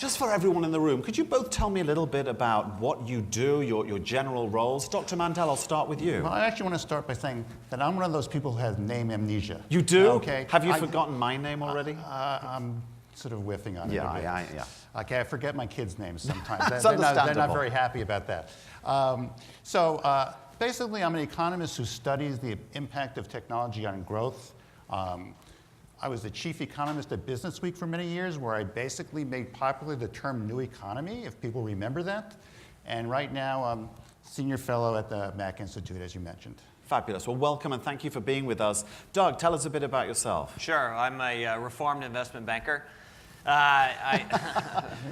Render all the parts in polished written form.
Just for everyone in the room, could you both tell me a little bit about what you do, your general roles? Dr. Mandel, I'll start with you. Well, I actually want to start by saying that I'm one of those people who has name amnesia. You do? Okay. Have you forgotten my name already? I'm sort of whiffing on it. Yeah. Okay, I forget my kids' names sometimes. It's they're understandable. not very happy about that. Basically, I'm an economist who studies the impact of technology on growth. I was the chief economist at Business Week for many years, where I basically made popular the term new economy, if people remember that. And right now, I'm senior fellow at the Mack Institute, as you mentioned. Fabulous. Well, welcome and thank you for being with us. Doug, tell us a bit about yourself. Sure. I'm a reformed investment banker.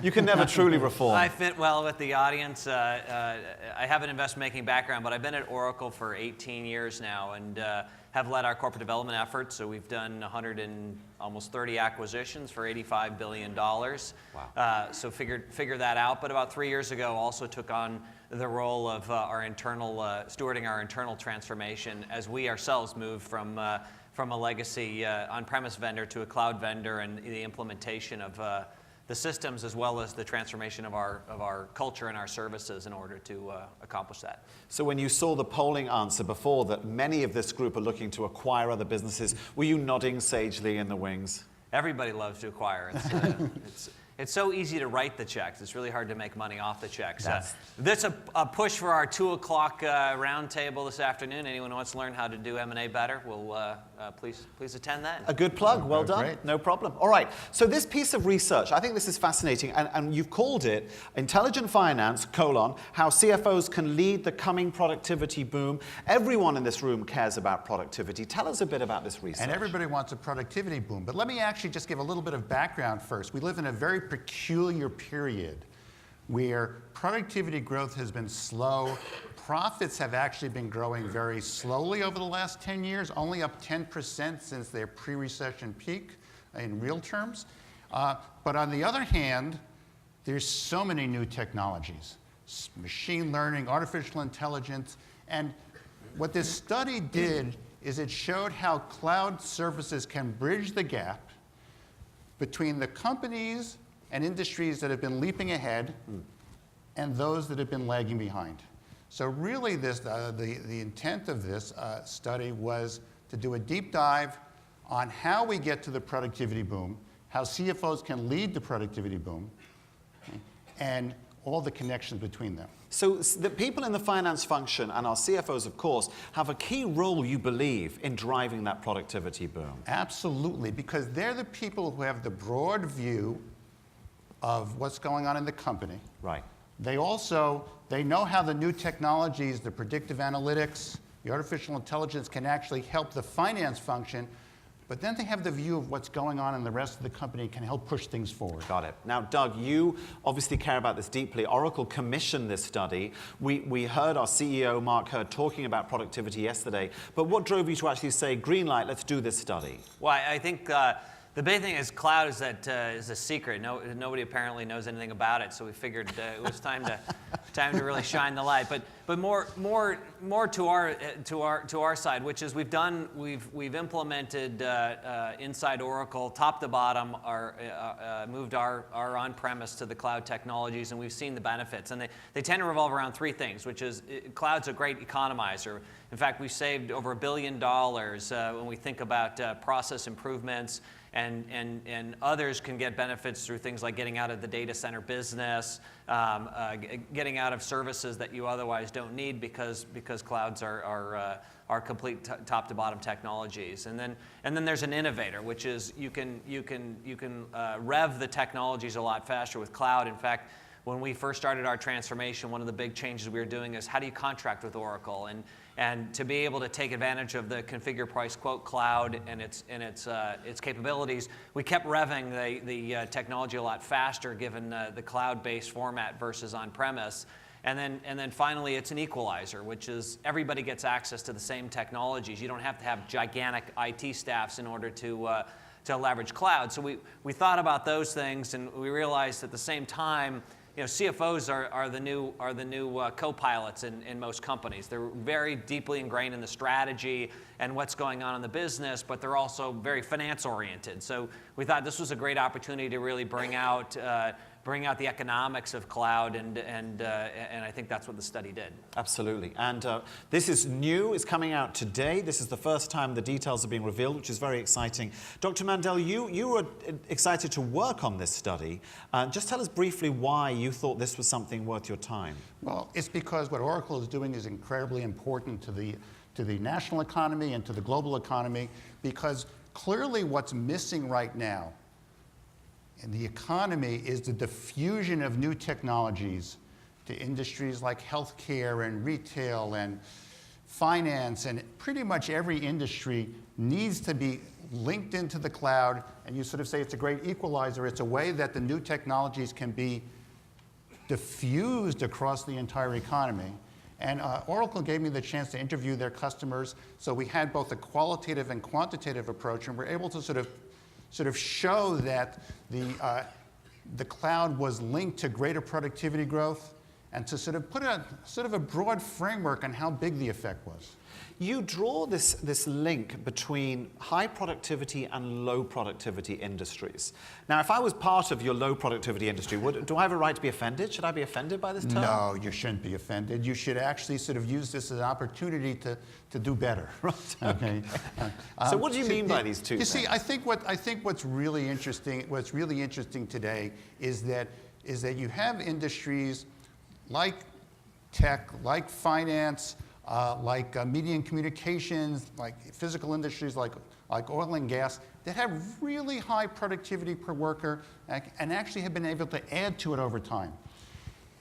You can never truly reform. I fit well with the audience. I have an investment banking background, but I've been at Oracle for 18 years now and have led our corporate development efforts. So we've done almost 30 acquisitions for $85 billion. Wow. So figure that out. But about 3 years ago, also took on the role of stewarding our internal transformation as we ourselves moved from a legacy on-premise vendor to a cloud vendor, and the implementation of the systems as well as the transformation of our culture and our services in order to accomplish that. So when you saw the polling answer before that many of this group are looking to acquire other businesses, were you nodding sagely in the wings? Everybody loves to acquire. It's so easy to write the checks. It's really hard to make money off the checks. That's a push for our 2 o'clock roundtable this afternoon. Anyone who wants to learn how to do M&A better, will please attend that. A good plug. Well done. Great. No problem. All right. So this piece of research, I think this is fascinating, and you've called it Intelligent Finance, how CFOs can lead the coming productivity boom. Everyone in this room cares about productivity. Tell us a bit about this research. And everybody wants a productivity boom. But let me actually just give a little bit of background first. We live in a very peculiar period where productivity growth has been slow. Profits have actually been growing very slowly over the last 10 years, only up 10% since their pre-recession peak in real terms. But on the other hand, there's so many new technologies, machine learning, artificial intelligence, and what this study did is it showed how cloud services can bridge the gap between the companies and industries that have been leaping ahead and those that have been lagging behind. So really the intent of this study was to do a deep dive on how we get to the productivity boom, how CFOs can lead the productivity boom, and all the connections between them. So the people in the finance function and our CFOs, of course, have a key role, you believe, in driving that productivity boom. Absolutely, because they're the people who have the broad view of what's going on in the company. Right. They know how the new technologies, the predictive analytics, the artificial intelligence can actually help the finance function, but then they have the view of what's going on in the rest of the company and can help push things forward. Got it. Now, Doug, you obviously care about this deeply. Oracle commissioned this study. We heard our CEO, Mark Hurd, talking about productivity yesterday, but what drove you to actually say, green light, let's do this study? Well, I think the big thing is cloud is a secret. Nobody apparently knows anything about it, so we figured it was time to really shine the light. But more to our side, which is we've implemented inside Oracle top to bottom moved our on-premise to the cloud technologies, and we've seen the benefits. And they tend to revolve around 3 things, which is cloud's a great economizer. In fact, we've saved over $1 billion when we think about process improvements. And others can get benefits through things like getting out of the data center business, getting out of services that you otherwise don't need because clouds are complete top to bottom technologies. And then there's an innovator, which is you can rev the technologies a lot faster with cloud. In fact, when we first started our transformation, one of the big changes we were doing is how do you contract with Oracle? And to be able to take advantage of the configure, price, quote cloud and its capabilities, we kept revving the technology a lot faster given the cloud-based format versus on-premise. And then finally, it's an equalizer, which is everybody gets access to the same technologies. You don't have to have gigantic IT staffs in order to leverage cloud. So we thought about those things, and we realized at the same time, CFOs are the new co-pilots in most companies. They're very deeply ingrained in the strategy and what's going on in the business, but they're also very finance oriented. So we thought this was a great opportunity to really bring out bring out the economics of cloud, and I think that's what the study did. Absolutely. And this is new. It's coming out today. This is the first time the details are being revealed, which is very exciting. Dr. Mandel, you were excited to work on this study. Just tell us briefly why you thought this was something worth your time. Well, it's because what Oracle is doing is incredibly important to the national economy and to the global economy, because clearly what's missing right now in the economy is the diffusion of new technologies to industries like healthcare and retail and finance, and pretty much every industry needs to be linked into the cloud. And you sort of say it's a great equalizer. It's a way that the new technologies can be diffused across the entire economy. And Oracle gave me the chance to interview their customers, so we had both a qualitative and quantitative approach, and we're able to sort of show that the cloud was linked to greater productivity growth, and to sort of put a broad framework on how big the effect was. You draw this link between high productivity and low productivity industries. Now, if I was part of your low productivity industry, do I have a right to be offended? Should I be offended by this term? No, you shouldn't be offended. You should actually sort of use this as an opportunity to do better. Right. Okay. So what do you mean by these two You things? see, I think what's really interesting today is that you have industries like tech, like finance, like media and communications, like physical industries like oil and gas, that have really high productivity per worker and actually have been able to add to it over time.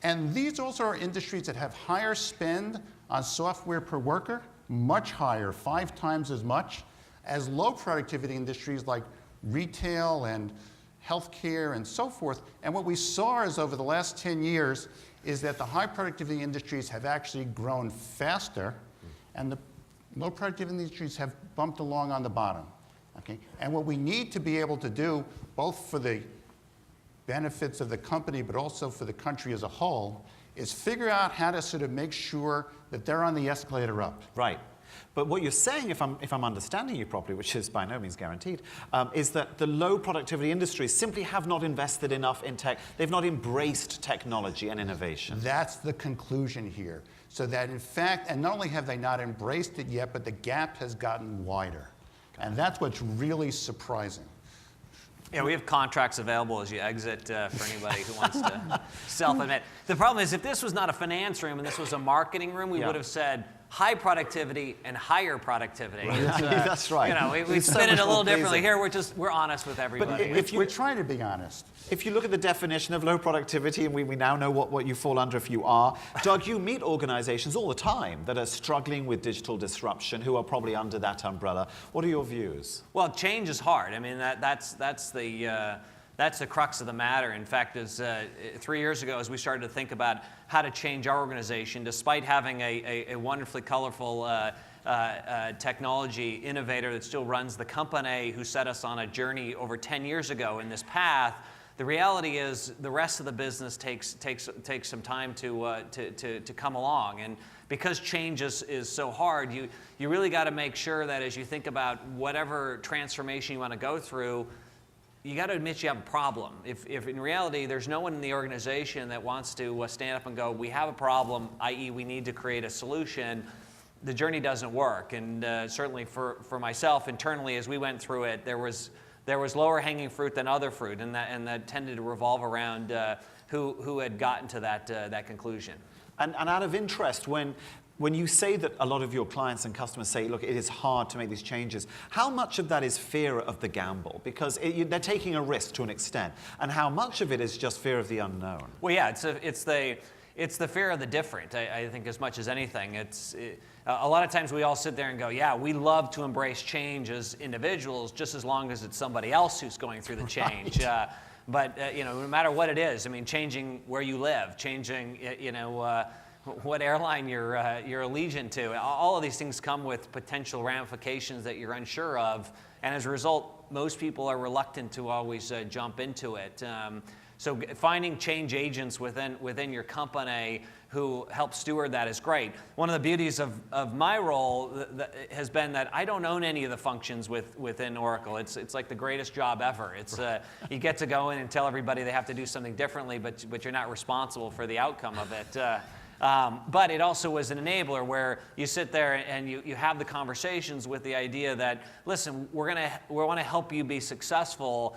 And these also are industries that have higher spend on software per worker, much higher, 5 times as much, as low productivity industries like retail and healthcare and so forth. And what we saw is over the last 10 years is that the high productivity industries have actually grown faster, and the low productivity industries have bumped along on the bottom. Okay? And what we need to be able to do, both for the benefits of the company but also for the country as a whole, is figure out how to sort of make sure that they're on the escalator up. Right. But what you're saying, if I'm understanding you properly, which is by no means guaranteed, is that the low productivity industries simply have not invested enough in tech. They've not embraced technology and innovation. That's the conclusion here. So that in fact, and not only have they not embraced it yet, but the gap has gotten wider. And that's what's really surprising. Yeah, we have contracts available as you exit for anybody who wants to self-admit. The problem is, if this was not a finance room and this was a marketing room, we would have said high productivity and higher productivity. Right. That's right. You know, we spin it a little differently. Here, we're honest with everybody. But We're trying to be honest. If you look at the definition of low productivity, and we now know what you fall under if you are, Doug, you meet organizations all the time that are struggling with digital disruption, who are probably under that umbrella. What are your views? Well, change is hard. I mean, that's the crux of the matter. In fact, 3 years ago, as we started to think about how to change our organization, despite having a wonderfully colorful technology innovator that still runs the company, who set us on a journey over 10 years ago in this path, the reality is the rest of the business takes some time to come along. And because change is so hard, you really got to make sure that as you think about whatever transformation you want to go through, you got to admit you have a problem. If in reality there's no one in the organization that wants to stand up and go, we have a problem, i.e. we need to create a solution, the journey doesn't work. And certainly for myself internally, as we went through it, there was lower hanging fruit than other fruit, and that tended to revolve around who had gotten to that conclusion. And out of interest, when you say that a lot of your clients and customers say, look, it is hard to make these changes, how much of that is fear of the gamble? Because they're taking a risk to an extent. And how much of it is just fear of the unknown? Well, yeah, it's the fear of the different, I think, as much as anything. A lot of times we all sit there and go, yeah, we love to embrace change as individuals, just as long as it's somebody else who's going through the change. Right. But no matter what it is, I mean, changing where you live, changing, what airline you're allegiant to. All of these things come with potential ramifications that you're unsure of, and as a result, most people are reluctant to always jump into it. So finding change agents within your company who help steward that is great. One of the beauties of my role has been that I don't own any of the functions within Oracle. It's like the greatest job ever. It's you get to go in and tell everybody they have to do something differently, but you're not responsible for the outcome of it. But it also was an enabler where you sit there and you have the conversations with the idea that, listen, we want to help you be successful.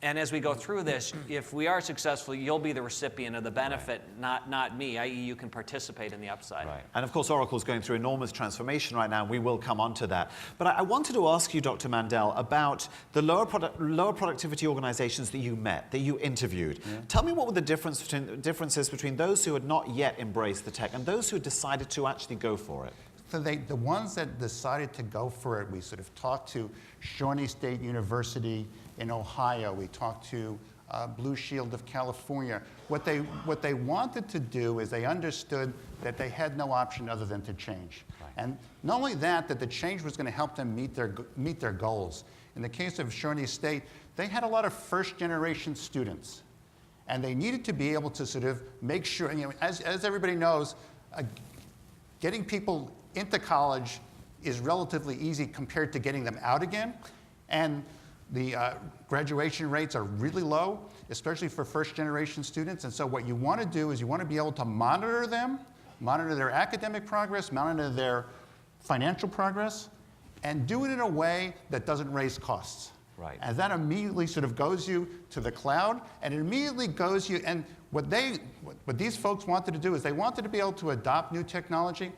And as we go through this, if we are successful, you'll be the recipient of the benefit, not me, i.e. you can participate in the upside. Right. And of course, Oracle's going through enormous transformation right now. We will come on to that. But I wanted to ask you, Dr. Mandel, about the lower productivity organizations that you met, that you interviewed. Yeah. Tell me what were the differences between those who had not yet embraced the tech and those who had decided to actually go for it. So the ones that decided to go for it, we sort of talked to Shawnee State University in Ohio. We talked to Blue Shield of California. What they wanted to do is they understood that they had no option other than to change. Right. And not only that the change was going to help them meet their goals. In the case of Shawnee State, they had a lot of first-generation students. And they needed to be able to sort of make sure, as everybody knows, getting people into college is relatively easy compared to getting them out again. And the graduation rates are really low, especially for first-generation students. And so what you want to do is you want to be able to monitor them, monitor their academic progress, monitor their financial progress, and do it in a way that doesn't raise costs. Right. And that immediately sort of goes you to the cloud, and it immediately goes you, and what these folks wanted to do is they wanted to be able to adopt new technology,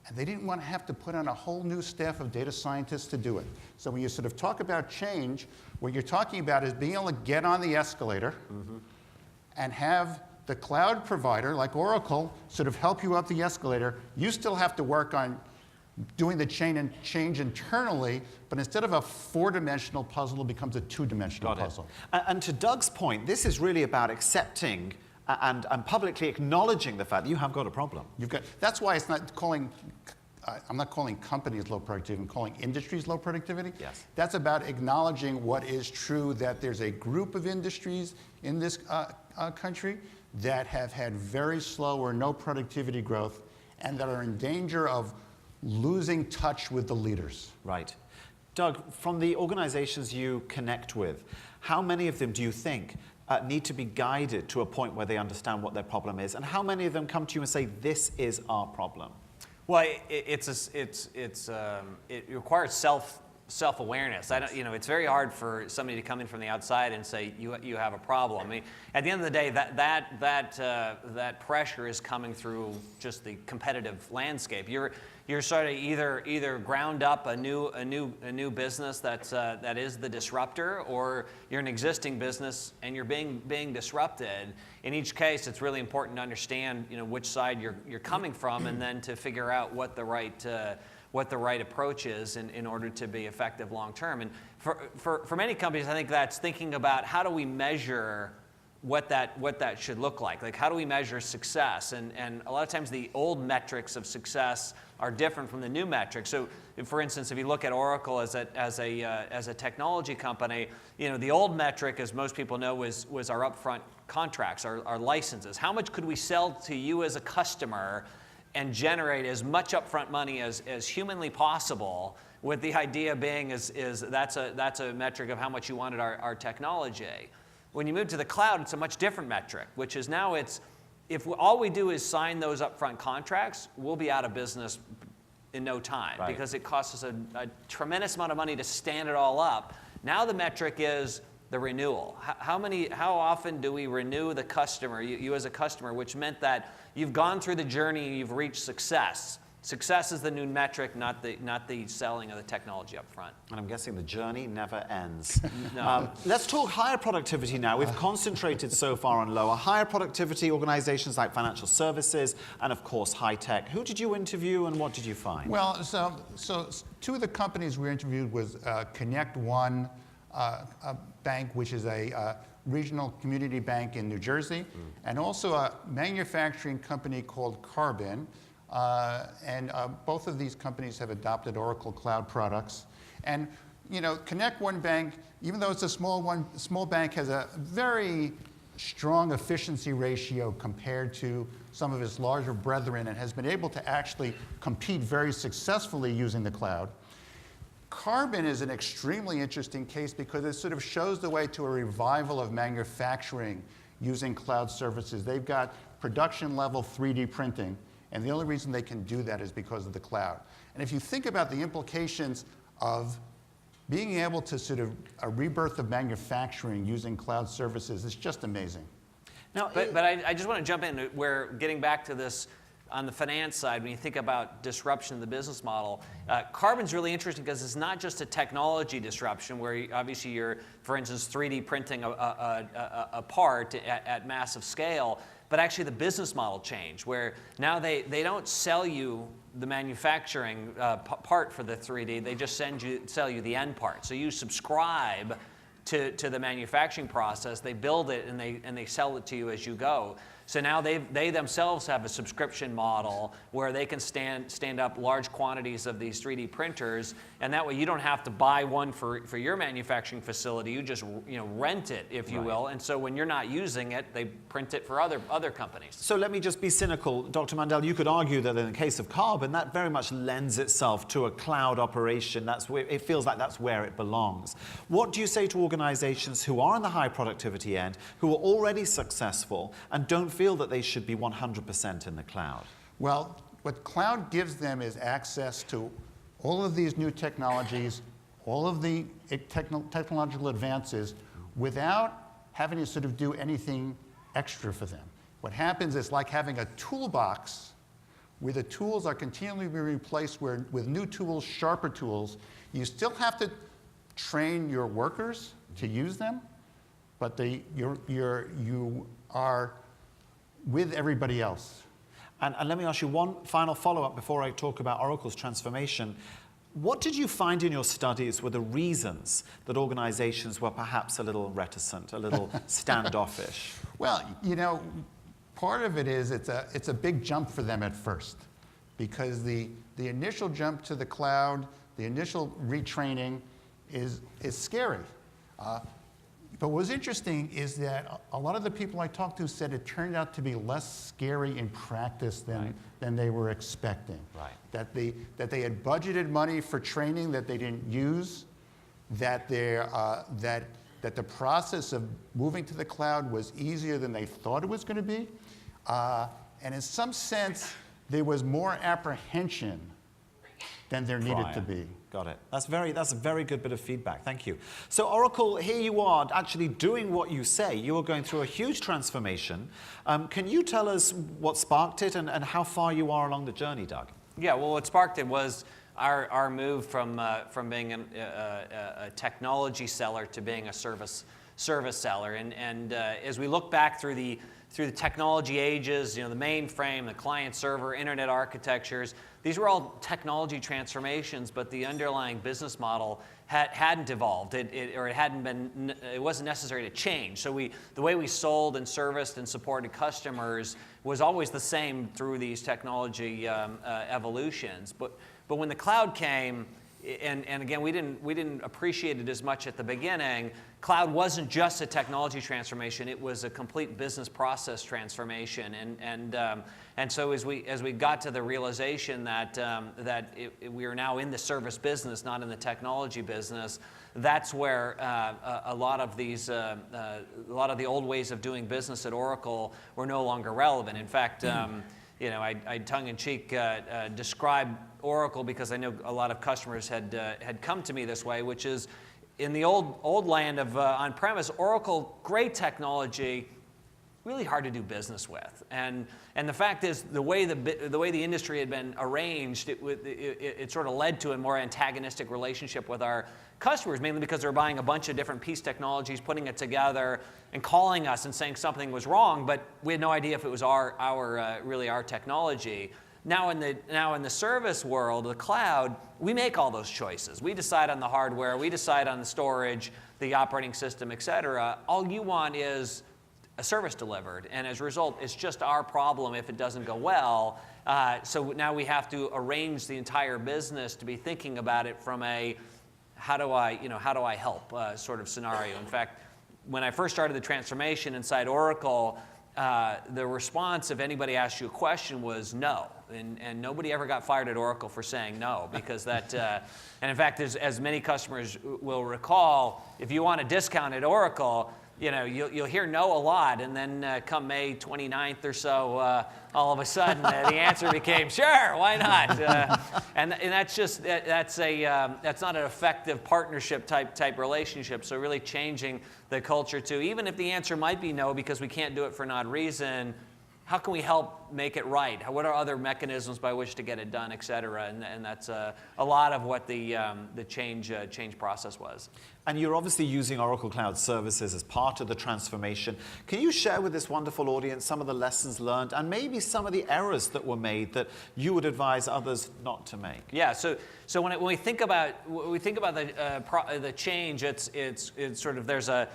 and they didn't want to have to put on a whole new staff of data scientists to do it. So when you sort of talk about change, what you're talking about is being able to get on the escalator and have the cloud provider, like Oracle, sort of help you up the escalator. You still have to work on doing the change internally, but instead of a four-dimensional puzzle, it becomes a two-dimensional puzzle. And to Doug's point, this is really about accepting and publicly acknowledging the fact that you have got a problem. That's why it's not calling, I'm not calling companies low productivity, I'm calling industries low productivity. Yes. That's about acknowledging what is true, that there's a group of industries in this country that have had very slow or no productivity growth and that are in danger of losing touch with the leaders. Right. Doug, from the organizations you connect with, how many of them do you think need to be guided to a point where they understand what their problem is? And how many of them come to you and say, this is our problem? Well, it requires self-awareness. It's very hard for somebody to come in from the outside and say you have a problem. I mean, at the end of the day, that pressure is coming through just the competitive landscape. You're sort of either ground up a new business that is the disruptor, or you're an existing business and you're being disrupted. In each case, it's really important to understand which side you're coming from, and then to figure out what the right approach is in order to be effective long term. And for many companies, I think that's thinking about how do we measure what that should look like. Like, how do we measure success? And a lot of times the old metrics of success are different from the new metrics. So, for instance, if you look at Oracle as a technology company, the old metric, as most people know, was our upfront contracts, our licenses. How much could we sell to you as a customer and generate as much upfront money as humanly possible, with the idea being that's a metric of how much you wanted our technology. When you move to the cloud, it's a much different metric, which is now if all we do is sign those upfront contracts, we'll be out of business in no time, right? Because it costs us a tremendous amount of money to stand it all up. Now the metric is the renewal. How often do we renew the customer, you as a customer, which meant that you've gone through the journey and you've reached success. Success is the new metric, not the selling of the technology up front. And I'm guessing the journey never ends. No. Let's talk higher productivity now. We've concentrated so far on lower. Higher productivity organizations like financial services and, of course, high tech. Who did you interview and what did you find? Well, so two of the companies we interviewed was Connect One Bank, which is a regional community bank in New Jersey, and also a manufacturing company called Carbon. And both of these companies have adopted Oracle Cloud products. And Connect One Bank, even though it's a small bank, has a very strong efficiency ratio compared to some of its larger brethren and has been able to actually compete very successfully using the cloud. Carbon is an extremely interesting case because it sort of shows the way to a revival of manufacturing using cloud services. They've got production level 3D printing, and the only reason they can do that is because of the cloud. And if you think about the implications of being able to sort of a rebirth of manufacturing using cloud services, it's just amazing. Now, but I just want to jump in where getting back to this on the finance side, when you think about disruption of the business model, carbon's really interesting because it's not just a technology disruption where obviously you're, for instance, 3D printing a part at massive scale, but actually the business model change where now they don't sell you the manufacturing part for the 3D, they just sell you the end part. So you subscribe to the manufacturing process, they build it and they sell it to you as you go. So now they themselves have a subscription model where they can stand up large quantities of these 3D printers, and that way you don't have to buy one for your manufacturing facility. You just rent it, if you will. And so when you're not using it, they print it for other companies. So let me just be cynical, Dr. Mandel. You could argue that in the case of carbon, that very much lends itself to a cloud operation. That's where it feels like that's where it belongs. What do you say to organizations who are in the high productivity end, who are already successful and don't feel that they should be 100% in the cloud? Well, what cloud gives them is access to all of these new technologies, all of the technological advances, without having to sort of do anything extra for them. What happens is like having a toolbox where the tools are continually being replaced with new tools, sharper tools. You still have to train your workers to use them, but you are with everybody else. And let me ask you one final follow-up before I talk about Oracle's transformation. What did you find in your studies were the reasons that organizations were perhaps a little reticent, a little standoffish? Well, part of it is it's a big jump for them at first because the initial jump to the cloud, the initial retraining is scary. But what's interesting is that a lot of the people I talked to said it turned out to be less scary in practice than they were expecting. Right. That they had budgeted money for training that they didn't use, that the process of moving to the cloud was easier than they thought it was going to be, and in some sense there was more apprehension than there needed to be. Got it. That's a very good bit of feedback. Thank you. So Oracle, here you are actually doing what you say. You are going through a huge transformation. Can you tell us what sparked it and how far you are along the journey, Doug? Yeah, well, what sparked it was our move from being a technology seller to being a service seller. And as we look back through the technology ages, the mainframe, the client server, internet architectures, these were all technology transformations, but the underlying business model hadn't evolved, it wasn't necessary to change. So the way we sold and serviced and supported customers was always the same through these technology evolutions. But when the cloud came, and again, we didn't appreciate it as much at the beginning. Cloud wasn't just a technology transformation; it was a complete business process transformation. And so as we got to the realization that we are now in the service business, not in the technology business, that's where a lot of the old ways of doing business at Oracle were no longer relevant. In fact. I tongue-in-cheek describe Oracle because I know a lot of customers had come to me this way, which is in the old land of on-premise, Oracle, great technology, really hard to do business with. And the fact is, the way the industry had been arranged, it sort of led to a more antagonistic relationship with our customers, mainly because they're buying a bunch of different piece technologies, putting it together, and calling us and saying something was wrong, but we had no idea if it was really our technology. Now in the service world, the cloud, we make all those choices. We decide on the hardware, we decide on the storage, the operating system, et cetera. All you want is a service delivered, and as a result, it's just our problem if it doesn't go well. So now we have to arrange the entire business to be thinking about it from a how do I help sort of scenario. In fact, when I first started the transformation inside Oracle, the response, if anybody asked you a question, was no. And nobody ever got fired at Oracle for saying no, because that, and in fact, as many customers will recall, if you want a discount at Oracle, you'll hear no a lot, and then come May 29th or so, all of a sudden the answer became sure, why not? And that's just that's not an effective partnership type relationship. So really changing the culture to, even if the answer might be no because we can't do it for an odd reason, how can we help make it right? What are other mechanisms by which to get it done, et cetera? And that's a lot of what the change process was. And you're obviously using Oracle Cloud Services as part of the transformation. Can you share with this wonderful audience some of the lessons learned and maybe some of the errors that were made that you would advise others not to make? Yeah. So when we think about the change, it's sort of there's a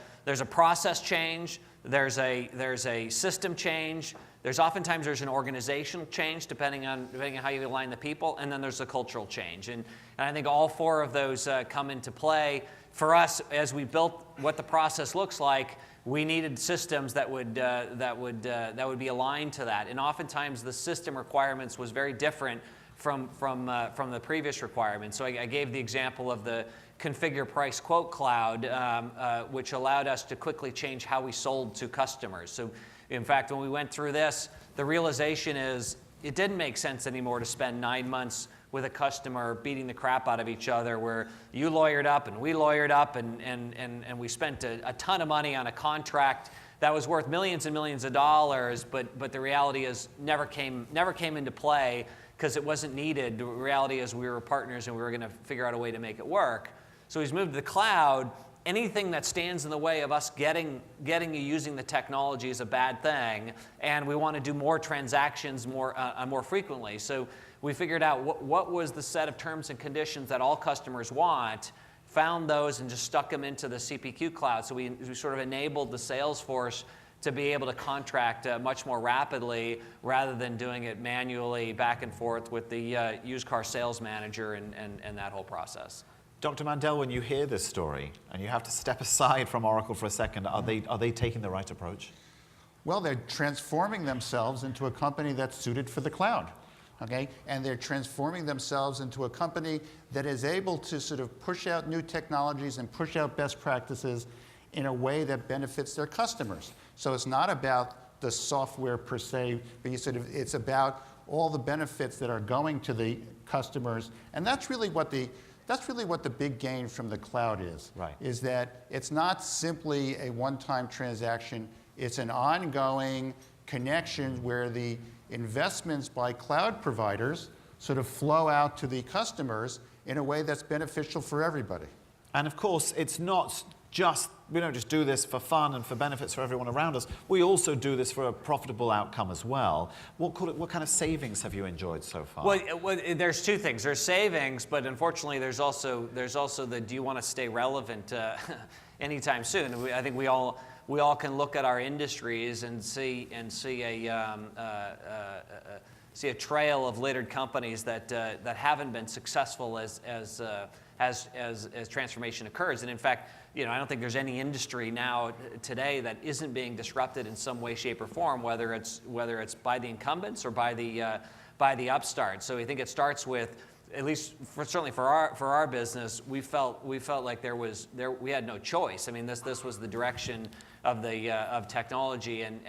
process change, there's a system change. Oftentimes there's an organizational change depending on how you align the people, and then there's a cultural change. And I think all four of those come into play. For us, as we built what the process looks like, we needed systems that would be aligned to that. And oftentimes the system requirements was very different from the previous requirements. So I gave the example of the Configure Price Quote Cloud, which allowed us to quickly change how we sold to customers. So in fact, when we went through this, the realization is it didn't make sense anymore to spend 9 months with a customer beating the crap out of each other, where you lawyered up and we lawyered up, and we spent a ton of money on a contract that was worth millions and millions of dollars, but the reality is never came into play because it wasn't needed. The reality is we were partners and we were going to figure out a way to make it work. So he's moved to the cloud. Anything that stands in the way of us getting you using the technology is a bad thing, and we want to do more transactions more frequently. So we figured out what was the set of terms and conditions that all customers want, found those, and just stuck them into the CPQ cloud. So we sort of enabled the sales force to be able to contract much more rapidly rather than doing it manually back and forth with the used car sales manager and that whole process. Dr. Mandel, when you hear this story and you have to step aside from Oracle for a second, are they taking the right approach? Well, they're transforming themselves into a company that's suited for the cloud, okay? And they're transforming themselves into a company that is able to sort of push out new technologies and push out best practices in a way that benefits their customers. So it's not about the software per se, but it's about all the benefits that are going to the customers, and that's really what the big gain from the cloud is. Right. Is that it's not simply a one-time transaction, it's an ongoing connection where the investments by cloud providers sort of flow out to the customers in a way that's beneficial for everybody. And of course, it's not just, we don't just do this for fun and for benefits for everyone around us. We also do this for a profitable outcome as well. What kind of savings have you enjoyed so far? Well, there's two things. There's savings, but unfortunately, there's also the do you want to stay relevant anytime soon? I think we all can look at our industries and see a trail of littered companies that haven't been successful as transformation occurs. And in fact, I don't think there's any industry now today that isn't being disrupted in some way, shape, or form, whether it's by the incumbents or by the upstarts. So I think it starts with, at least certainly for our business, we felt like we had no choice. I mean, this was the direction of technology, and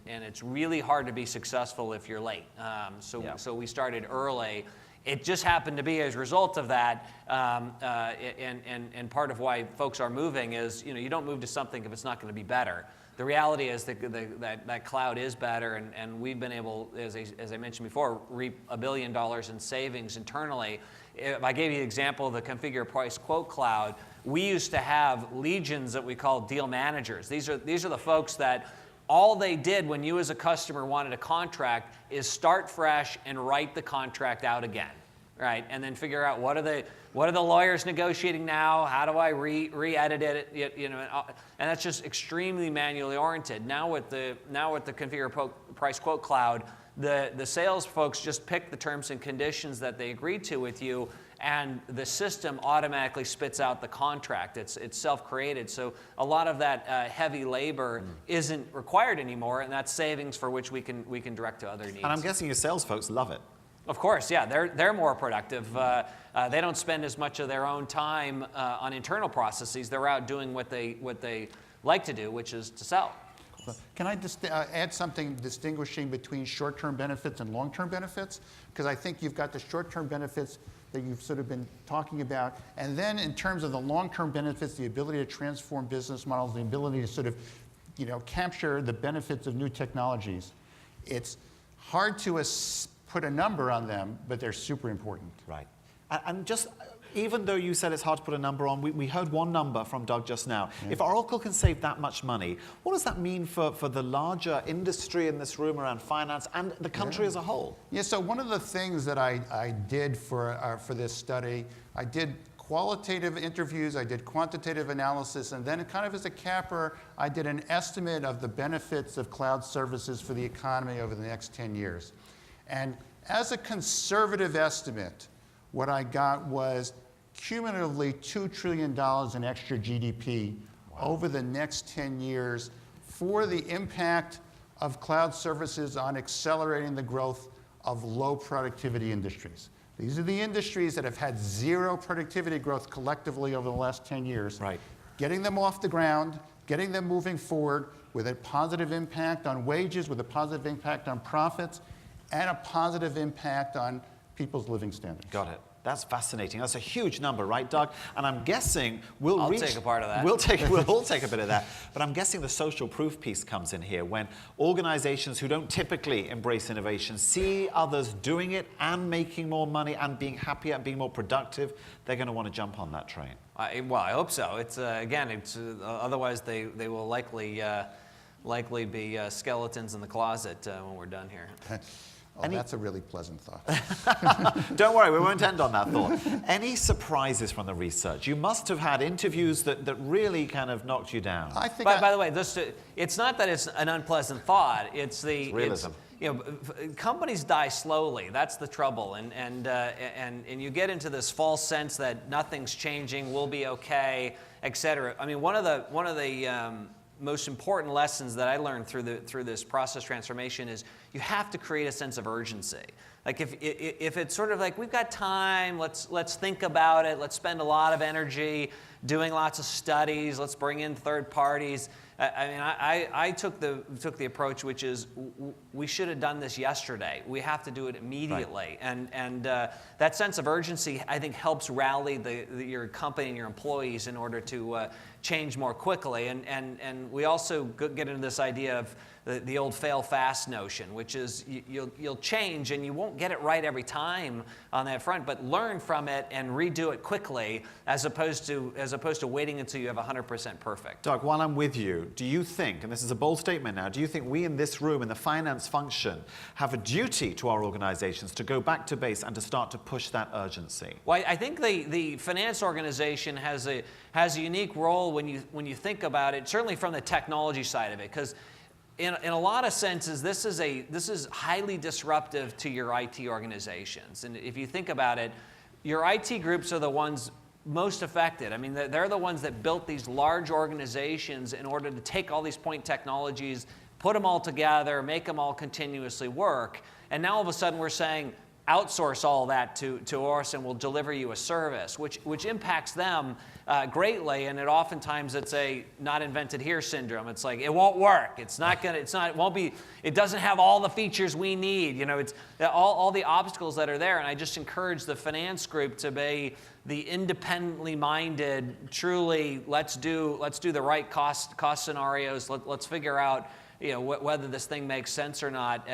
it's really hard to be successful if you're late. So we started early. It just happened to be as a result of that, and part of why folks are moving is, you don't move to something if it's not going to be better. The reality is that cloud is better, and we've been able, as I mentioned before, reap $1 billion in savings internally. If I gave you the example of the Configure Price Quote Cloud, we used to have legions that we call deal managers. These are the folks that all they did when you as a customer wanted a contract is start fresh and write the contract out again, right? And then figure out what are the lawyers negotiating now? How do I re-edit it? And that's just extremely manually oriented. Now with the Configure Price Quote Cloud, the sales folks just pick the terms and conditions that they agreed to with you, and the system automatically spits out the contract. It's self-created, so a lot of that heavy labor isn't required anymore, and that's savings for which we can direct to other needs. And I'm guessing your sales folks love it. Of course, yeah, they're more productive. They don't spend as much of their own time on internal processes. They're out doing what they like to do, which is to sell. Can I just add something distinguishing between short-term benefits and long-term benefits? Because I think you've got the short-term benefits that you've sort of been talking about, and then in terms of the long-term benefits, the ability to transform business models, the ability to sort of, capture the benefits of new technologies. It's hard to put a number on them, but they're super important. Right. And just, even though you said it's hard to put a number on, we heard one number from Doug just now. Yeah. If Oracle can save that much money, what does that mean for the larger industry in this room around finance and the country as a whole? Yeah, so one of the things that I did for this study, I did qualitative interviews, I did quantitative analysis, and then kind of as a capper, I did an estimate of the benefits of cloud services for the economy over the next 10 years. And as a conservative estimate, what I got was cumulatively $2 trillion in extra GDP over the next 10 years for the impact of cloud services on accelerating the growth of low productivity industries. These are the industries that have had zero productivity growth collectively over the last 10 years. Right. Getting them off the ground, getting them moving forward with a positive impact on wages, with a positive impact on profits, and a positive impact on people's living standards. Got it. That's fascinating. That's a huge number, right, Doug? And I'm guessing I'll take a part of that. We'll all take a bit of that. But I'm guessing the social proof piece comes in here when organizations who don't typically embrace innovation see others doing it and making more money and being happier and being more productive. They're going to want to jump on that train. Well, I hope so. It's otherwise they will likely be skeletons in the closet when we're done here. Oh, that's a really pleasant thought. Don't worry, we won't end on that thought. Any surprises from the research? You must have had interviews that really kind of knocked you down. By the way, it's not that it's an unpleasant thought. It's realism. Companies die slowly. That's the trouble, and you get into this false sense that nothing's changing, we'll be okay, etc. I mean, one of the most important lessons that I learned through this process transformation is you have to create a sense of urgency. Like if it's sort of like we've got time, let's think about it, let's spend a lot of energy doing lots of studies, let's bring in third parties. I took the approach which is we should have done this yesterday. We have to do it immediately, right. and that sense of urgency I think helps rally your company and your employees in order to change more quickly. And we also get into this idea of the old fail fast notion, which is you'll change and you won't get it right every time on that front, but learn from it and redo it quickly as opposed to waiting until you have 100% perfect. Doug, while I'm with you, do you think, and this is a bold statement now, do you think we in this room in the finance function have a duty to our organizations to go back to base and to start to push that urgency? Well, I think the finance organization has a unique role when you think about it, certainly from the technology side of it, because in a lot of senses, this is highly disruptive to your IT organizations. And if you think about it, your IT groups are the ones most affected. I mean, they're the ones that built these large organizations in order to take all these point technologies, put them all together, make them all continuously work. And now all of a sudden we're saying, outsource all that to us and we'll deliver you a service, which impacts them greatly. And oftentimes it's a not invented here syndrome. It's like, it won't work. It doesn't have all the features we need. It's all the obstacles that are there. And I just encourage the finance group to be the independently minded, truly, let's do the right cost scenarios. Let's figure out, whether this thing makes sense or not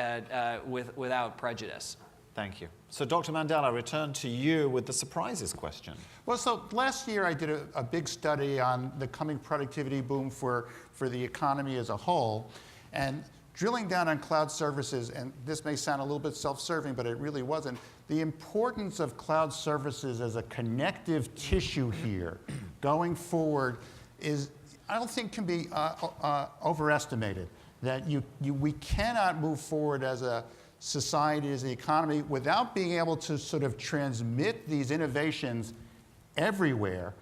without prejudice. Thank you. So Dr. Mandel, I return to you with the surprises question. Well, so last year I did a big study on the coming productivity boom for the economy as a whole. And drilling down on cloud services, and this may sound a little bit self-serving, but it really wasn't, the importance of cloud services as a connective tissue here going forward is, I don't think can be overestimated. That we cannot move forward as a societies, the economy, without being able to sort of transmit these innovations everywhere,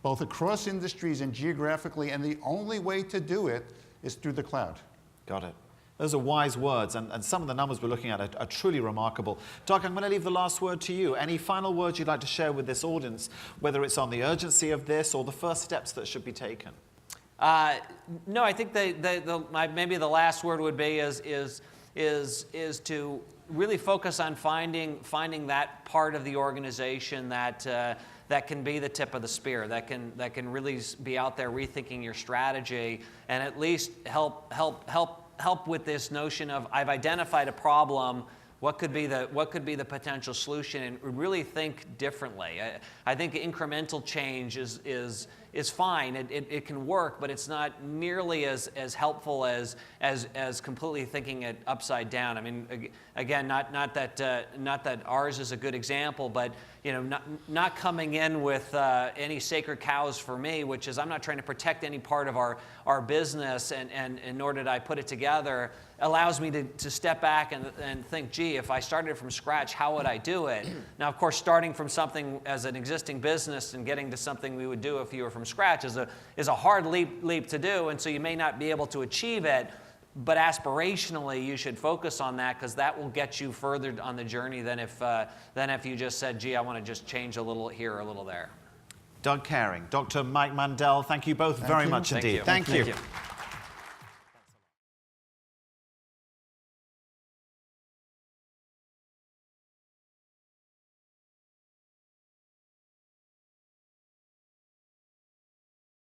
both across industries and geographically, and the only way to do it is through the cloud. Got it. Those are wise words, and some of the numbers we're looking at are truly remarkable. Doug, I'm going to leave the last word to you. Any final words you'd like to share with this audience, whether it's on the urgency of this or the first steps that should be taken? No, I think maybe the last word would be is to really focus on finding that part of the organization that can be the tip of the spear, that can really be out there rethinking your strategy, and at least help with this notion of, I've identified a problem. What could be the potential solution, and really think differently. I think incremental change is fine. It can work, but it's not nearly as helpful as completely thinking it upside down. I mean, again, not that ours is a good example, but not coming in with any sacred cows for me, which is I'm not trying to protect any part of our business, and nor did I put it together, allows me to step back and think, gee, if I started from scratch, how would I do it? Now, of course, starting from something as an existing business and getting to something we would do if you were from scratch is a hard leap to do, and so you may not be able to achieve it, but aspirationally you should focus on that, because that will get you further on the journey than if you just said, gee, I want to just change a little here or a little there. Doug Kehring, Dr. Mike Mandel, thank you both very much indeed. Thank you. Thank you.